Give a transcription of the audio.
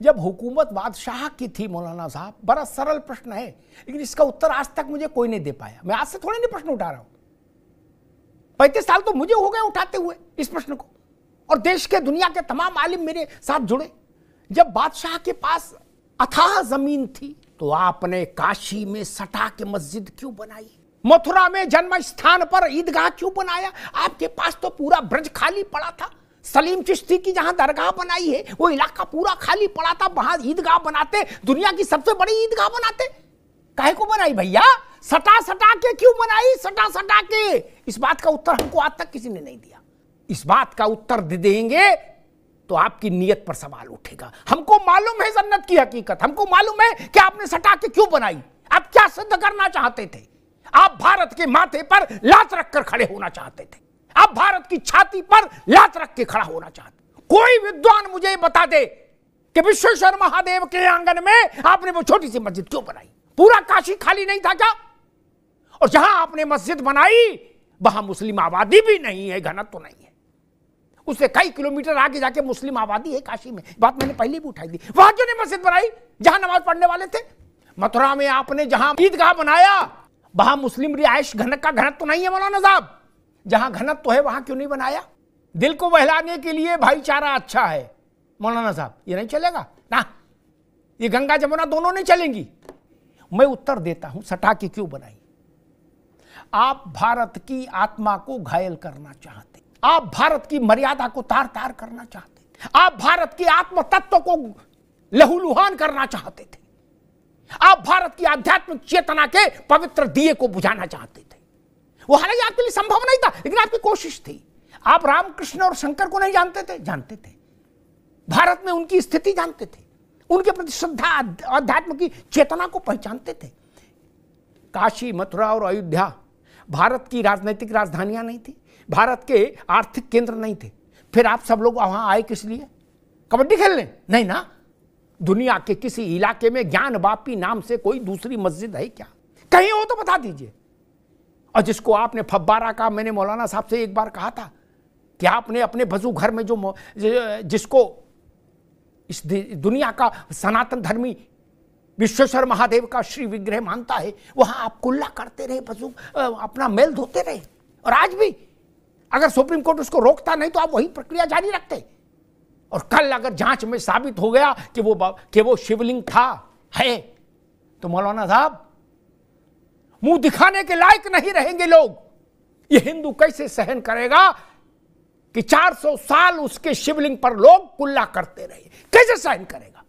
जब हुकूमत बादशाह की थी मौलाना साहब, बड़ा सरल प्रश्न है, लेकिन इसका उत्तर आज तक मुझे कोई नहीं दे पाया। मैं आज से थोड़े नहीं प्रश्न उठा रहा हूं, 35 साल तो मुझे हो गए उठाते हुए इस प्रश्न को, और देश के दुनिया के तमाम आलिम मेरे साथ जुड़े। जब बादशाह के पास अथाह जमीन थी तो आपने काशी में सटा के मस्जिद क्यों बनाई? मथुरा में जन्म स्थान पर ईदगाह क्यों बनाया? आपके पास तो पूरा ब्रज खाली पड़ा था। सलीम चिश्ती की जहां दरगाह बनाई है वो इलाका पूरा खाली पड़ा था, वहां ईदगाह बनाते, दुनिया की सबसे बड़ी ईदगाह बनाते। काहे को बनाई भैया? सटा सटा के क्यों बनाई? सटा सटा के। इस बात का उत्तर हमको आज तक किसी ने नहीं दिया। इस बात का उत्तर दे देंगे तो आपकी नीयत पर सवाल उठेगा। हमको मालूम है जन्नत की हकीकत, हमको मालूम है कि आपने सटा के क्यों बनाई, आप क्या सिद्ध करना चाहते थे। आप भारत के माथे पर लात रखकर खड़े होना चाहते थे, आप भारत की छाती पर लात रख के खड़ा होना चाहते। कोई विद्वान मुझे बता दे कि विश्वेश्वर महादेव के आंगन में आपने वो छोटी सी मस्जिद क्यों बनाई? पूरा काशी खाली नहीं था क्या? और जहां आपने मस्जिद बनाई वहां मुस्लिम आबादी भी नहीं है, घनत्व तो नहीं है। उससे कई किलोमीटर आगे जाके मुस्लिम आबादी है काशी में, बात मैंने पहले भी उठाई थी। वहां क्यों नहीं मस्जिद बनाई जहां नमाज पढ़ने वाले थे? मथुरा में आपने जहां ईदगाह बनाया वहां मुस्लिम रिहायश का घनत्व तो नहीं है मौलाना साहब, जहां घनत्व तो है वहां क्यों नहीं बनाया? दिल को बहलाने के लिए भाईचारा अच्छा है मौलाना साहब, ये नहीं चलेगा ना, ये गंगा जमुना दोनों नहीं चलेंगी। मैं उत्तर देता हूं, सटा के क्यों बनाई? आप भारत की आत्मा को घायल करना चाहते, आप भारत की मर्यादा को तार तार करना चाहते, आप भारत के आत्म तत्व को लहूलुहान करना चाहते थे, आप भारत की आध्यात्मिक चेतना के पवित्र दिए को बुझाना चाहते थे। वो हालांकि आपके लिए संभव नहीं था, लेकिन आपकी कोशिश थी। आप रामकृष्ण और शंकर को नहीं जानते थे? जानते थे। भारत में उनकी स्थिति जानते थे, उनके प्रति श्रद्धा अध्यात्म की चेतना को पहचानते थे। काशी, मथुरा और अयोध्या भारत की राजनीतिक राजधानियां नहीं थी, भारत के आर्थिक केंद्र नहीं थे। फिर आप सब लोग वहां आए किस लिए? कबड्डी खेलने? नहीं ना। दुनिया के किसी इलाके में ज्ञान वापी नाम से कोई दूसरी मस्जिद है क्या? कहीं हो तो बता दीजिए। और जिसको आपने फब्बारा का, मैंने मौलाना साहब से एक बार कहा था कि आपने अपने वजू घर में जिसको इस दुनिया का सनातन धर्मी विश्वेश्वर महादेव का श्री विग्रह मानता है, वहां आप कुल्ला करते रहे, वजू अपना मेल धोते रहे। और आज भी अगर सुप्रीम कोर्ट उसको रोकता नहीं तो आप वही प्रक्रिया जारी रखते। और कल अगर जांच में साबित हो गया कि वो शिवलिंग था, है, तो मौलाना साहब मुंह दिखाने के लायक नहीं रहेंगे लोग। ये हिंदू कैसे सहन करेगा कि 400 साल उसके शिवलिंग पर लोग कुल्ला करते रहे? कैसे सहन करेगा?